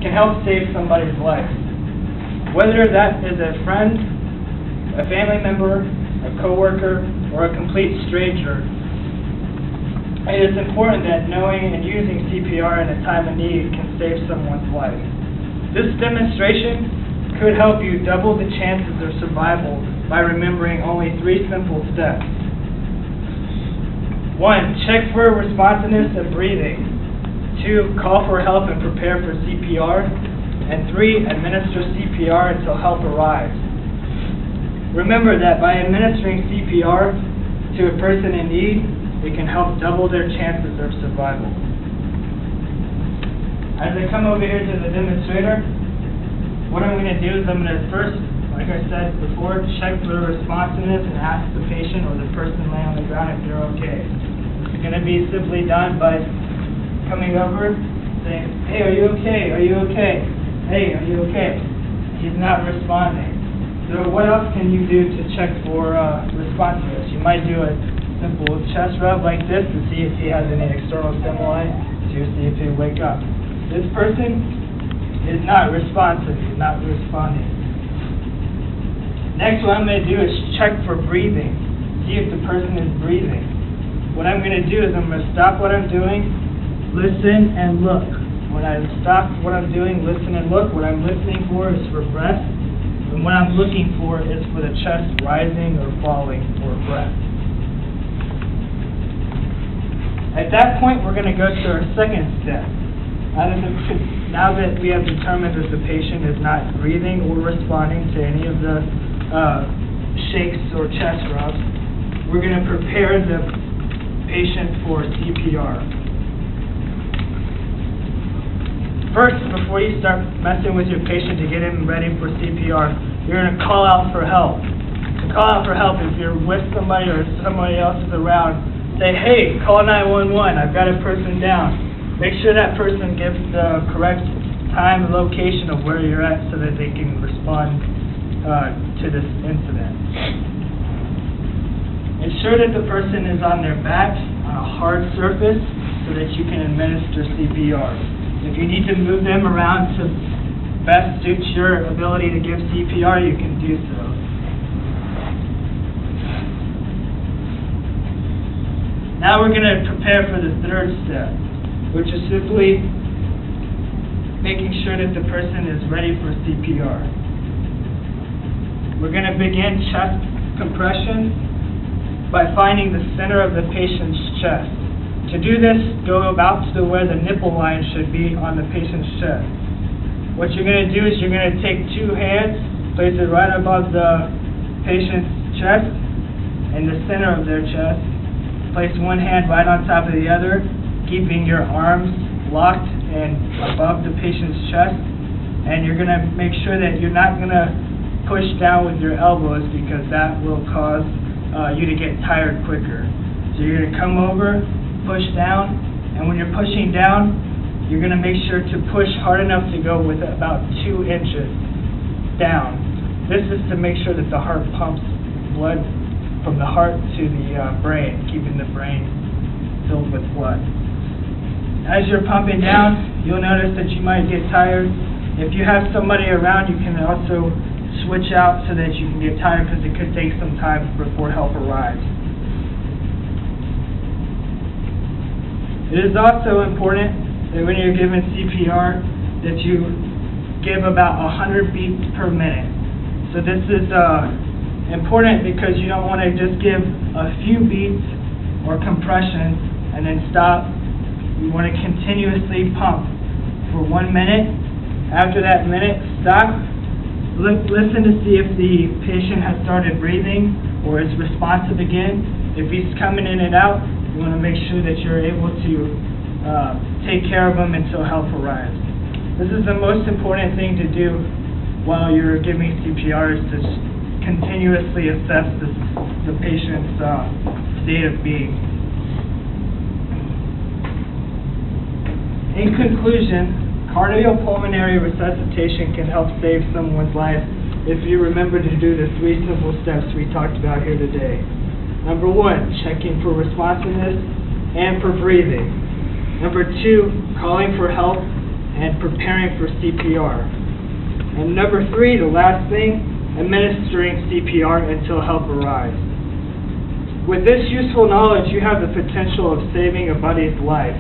can help save somebody's life. Whether that is a friend, a family member, a coworker, or a complete stranger, it is important that knowing and using CPR in a time of need can save someone's life. This demonstration could help you double the chances of survival by remembering only 3 simple steps. 1. Check for responsiveness and breathing. 2. Call for help and prepare for CPR. And 3. Administer CPR until help arrives. Remember that by administering CPR to a person in need, it can help double their chances of survival. As I come over here to the demonstrator, what I'm going to do is I'm going to first, like I said before, check for responsiveness and ask the patient or the person laying on the ground if they're okay. This is going to be simply done by coming over, saying, "Hey, are you okay? Are you okay? Hey, are you okay?" He's not responding. So what else can you do to check for responsiveness? You might do a simple chest rub like this to see if he has any external stimuli, to see if he'll wake up. This person is not responsive. He's not responding. Next, what I'm going to do is check for breathing. See if the person is breathing. What I'm going to do is I'm going to stop what I'm doing, listen and look. When I stop what I'm doing, listen and look, what I'm listening for is for breath, and what I'm looking for is for the chest rising or falling for breath. At that point, we're going to go to our second step. Now that we have determined that the patient is not breathing or responding to any of the shakes or chest rubs, we're going to prepare the patient for CPR. First, before you start messing with your patient to get him ready for CPR, you're going to call out for help. To call out for help, if you're with somebody or somebody else is around, say, "Hey, call 911, I've got a person down." Make sure that person gives the correct time and location of where you're at so that they can respond to this incident. Ensure that the person is on their back on a hard surface so that you can administer CPR. If you need to move them around to best suit your ability to give CPR, you can do so. Now we're going to prepare for the third step, which is simply making sure that the person is ready for CPR. We're going to begin chest compression by finding the center of the patient's chest. To do this, go about to where the nipple line should be on the patient's chest. What you're going to do is you're going to take 2 hands, place it right above the patient's chest, in the center of their chest. Place one hand right on top of the other, keeping your arms locked and above the patient's chest. And you're going to make sure that you're not going to push down with your elbows because that will cause you to get tired quicker. So you're going to come over, push down, and when you're pushing down, you're going to make sure to push hard enough to go with about 2 inches down. This is to make sure that the heart pumps blood from the heart to the brain, keeping the brain filled with blood. As you're pumping down, you'll notice that you might get tired. If you have somebody around, you can also switch out so that you can get tired because it could take some time before help arrives. It is also important that when you're giving CPR that you give about 100 beats per minute. So this is important because you don't want to just give a few beats or compression and then stop. You want to continuously pump for 1 minute. After that minute, stop. Listen to see if the patient has started breathing or is responsive again. If he's coming in and out, you want to make sure that you're able to take care of him until help arrives. This is the most important thing to do while you're giving CPR, is to continuously assess the patient's state of being. In conclusion, cardiopulmonary resuscitation can help save someone's life if you remember to do the 3 simple steps we talked about here today. Number 1, checking for responsiveness and for breathing. Number 2, calling for help and preparing for CPR. And number 3, the last thing, administering CPR until help arrives. With this useful knowledge, you have the potential of saving a buddy's life.